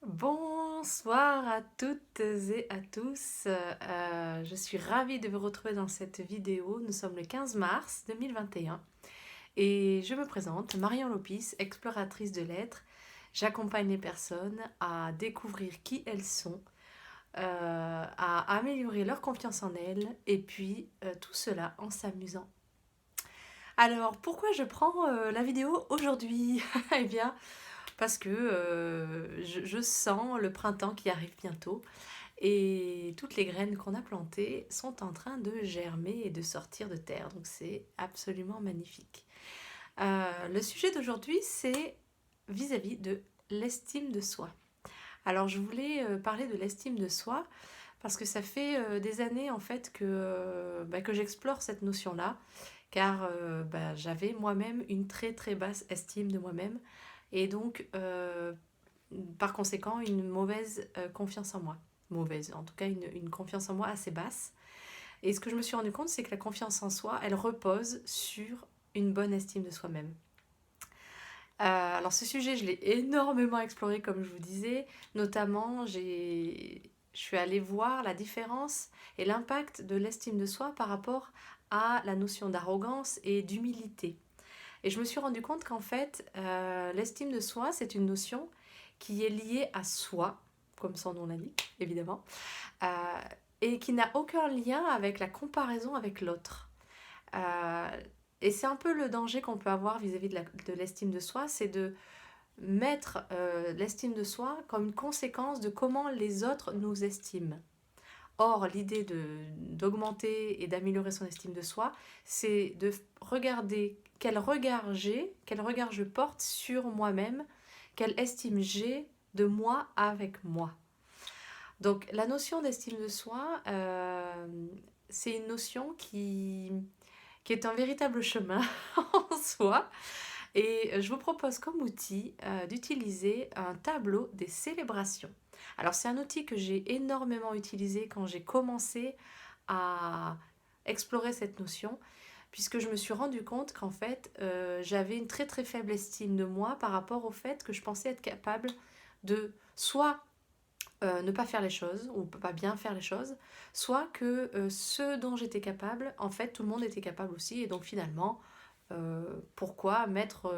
Bonsoir à toutes et à tous. Je suis ravie de vous retrouver dans cette vidéo. Nous sommes le 15 mars 2021 et je me présente, Marion Lopis, exploratrice de l'être. J'accompagne les personnes à découvrir qui elles sont, à améliorer leur confiance en elles et puis tout cela en s'amusant. Alors, pourquoi je prends la vidéo aujourd'hui? Eh bien, parce que je sens le printemps qui arrive bientôt et toutes les graines qu'on a plantées sont en train de germer et de sortir de terre. Donc c'est absolument magnifique. Le sujet d'aujourd'hui, c'est vis-à-vis de l'estime de soi. Alors je voulais parler de l'estime de soi parce que ça fait des années en fait que j'explore cette notion-là, car j'avais moi-même une très très basse estime de moi-même et donc par conséquent une mauvaise confiance en moi. Mauvaise, en tout cas une confiance en moi assez basse. Et ce que je me suis rendu compte, c'est que la confiance en soi, elle repose sur une bonne estime de soi-même. Alors ce sujet, je l'ai énormément exploré, comme je vous disais. Notamment, je suis allée voir la différence et l'impact de l'estime de soi par rapport à la notion d'arrogance et d'humilité. Et je me suis rendu compte qu'en fait, l'estime de soi, c'est une notion qui est liée à soi, comme son nom l'indique, évidemment, euh, et qui n'a aucun lien avec la comparaison avec l'autre. Euh, et c'est un peu le danger qu'on peut avoir vis-à-vis de l'estime de soi, c'est de mettre l'estime de soi comme une conséquence de comment les autres nous estiment. Or, l'idée d'augmenter et d'améliorer son estime de soi, c'est de regarder quel regard je porte sur moi-même, quelle estime j'ai de moi avec moi. Donc, la notion d'estime de soi, c'est une notion qui est un véritable chemin en soi. Et je vous propose comme outil d'utiliser un tableau des célébrations. Alors c'est un outil que j'ai énormément utilisé quand j'ai commencé à explorer cette notion, puisque je me suis rendu compte qu'en fait j'avais une très très faible estime de moi par rapport au fait que je pensais être capable de soit ne pas faire les choses ou pas bien faire les choses, soit que ce dont j'étais capable, en fait tout le monde était capable aussi, et donc finalement pourquoi mettre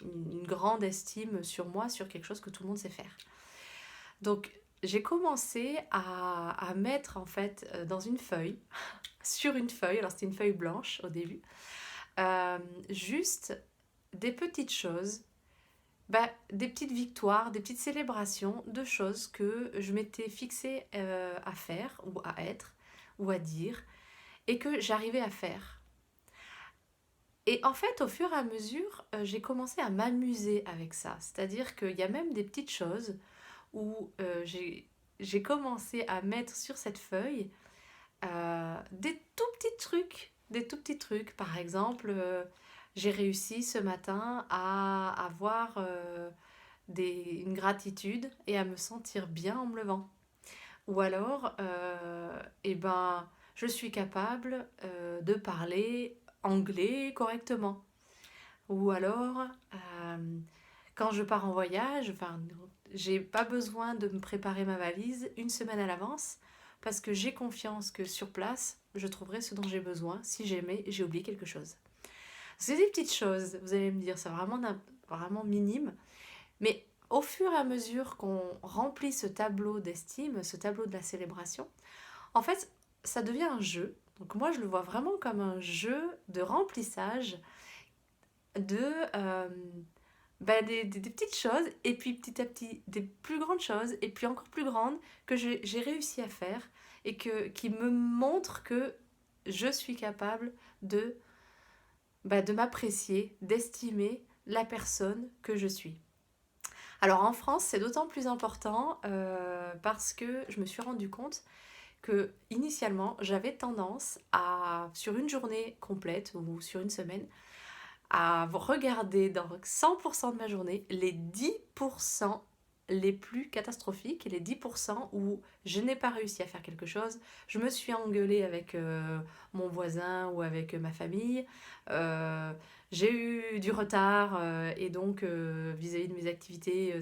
une grande estime sur moi, sur quelque chose que tout le monde sait faire. Donc j'ai commencé à mettre en fait dans une feuille, sur une feuille, alors c'était une feuille blanche au début, juste des petites choses, des petites victoires, des petites célébrations de choses que je m'étais fixée à faire ou à être ou à dire et que j'arrivais à faire. Et en fait, au fur et à mesure, j'ai commencé à m'amuser avec ça. C'est-à-dire qu'il y a même des petites choses où j'ai commencé à mettre sur cette feuille des tout petits trucs. Des tout petits trucs. Par exemple, j'ai réussi ce matin à avoir une gratitude et à me sentir bien en me levant. Ou alors, je suis capable de parler anglais correctement. Ou alors, quand je pars en voyage, j'ai pas besoin de me préparer ma valise une semaine à l'avance parce que j'ai confiance que sur place, je trouverai ce dont j'ai besoin si jamais j'ai oublié quelque chose. C'est des petites choses, vous allez me dire, c'est vraiment minime, mais au fur et à mesure qu'on remplit ce tableau d'estime, ce tableau de la célébration, en fait, ça devient un jeu. Donc moi, je le vois vraiment comme un jeu de remplissage de des petites choses, et puis petit à petit des plus grandes choses, et puis encore plus grandes que j'ai réussi à faire et qui me montrent que je suis capable de m'apprécier, d'estimer la personne que je suis. Alors en France, c'est d'autant plus important parce que je me suis rendu compte que initialement, j'avais tendance à, sur une journée complète ou sur une semaine, à regarder dans 100% de ma journée les 10% les plus catastrophiques et les 10% où je n'ai pas réussi à faire quelque chose. Je me suis engueulée avec mon voisin ou avec ma famille. Euh, j'ai eu du retard et donc vis-à-vis de mes activités,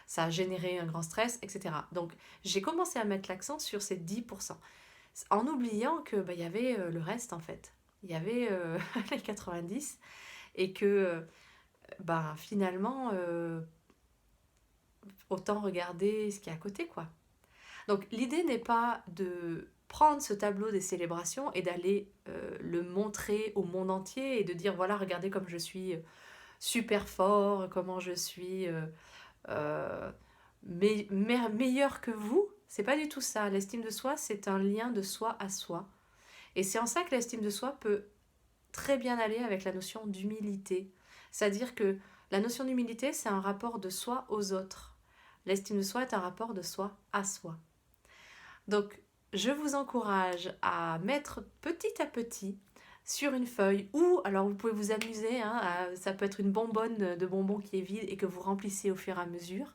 ça a généré un grand stress, etc. Donc j'ai commencé à mettre l'accent sur ces 10%, en oubliant que y avait le reste en fait. Il y avait les 90 et que finalement, autant regarder ce qui est à côté, quoi. Donc l'idée n'est pas de prendre ce tableau des célébrations et d'aller le montrer au monde entier et de dire voilà, regardez comme je suis super fort, comment je suis euh, meilleur que vous. C'est pas du tout ça. L'estime de soi, c'est un lien de soi à soi. Et c'est en ça que l'estime de soi peut très bien aller avec la notion d'humilité. C'est-à-dire que la notion d'humilité, c'est un rapport de soi aux autres. L'estime de soi est un rapport de soi à soi. Donc, je vous encourage à mettre petit à petit sur une feuille ou, alors vous pouvez vous amuser, ça peut être une bonbonne de bonbons qui est vide et que vous remplissez au fur et à mesure,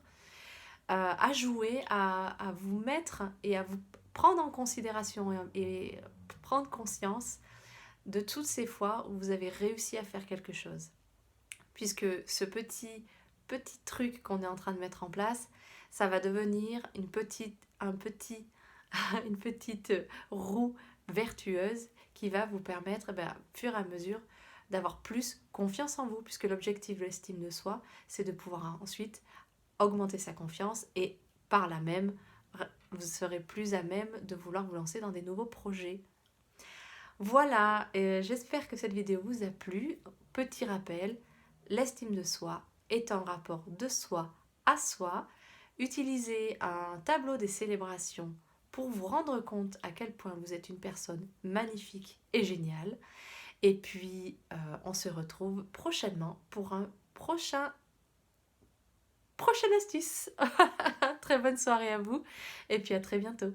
à jouer, à vous mettre et à vous prendre en considération et prendre conscience de toutes ces fois où vous avez réussi à faire quelque chose. Puisque ce petit truc qu'on est en train de mettre en place, ça va devenir une petite roue vertueuse qui va vous permettre, au fur et à mesure, d'avoir plus confiance en vous, puisque l'objectif de l'estime de soi, c'est de pouvoir ensuite augmenter sa confiance et par là même, vous serez plus à même de vouloir vous lancer dans des nouveaux projets. Voilà, j'espère que cette vidéo vous a plu. Petit rappel, l'estime de soi est un rapport de soi à soi. Utilisez un tableau des célébrations pour vous rendre compte à quel point vous êtes une personne magnifique et géniale. Et puis, on se retrouve prochainement pour un prochaine astuce. Très bonne soirée à vous et puis à très bientôt.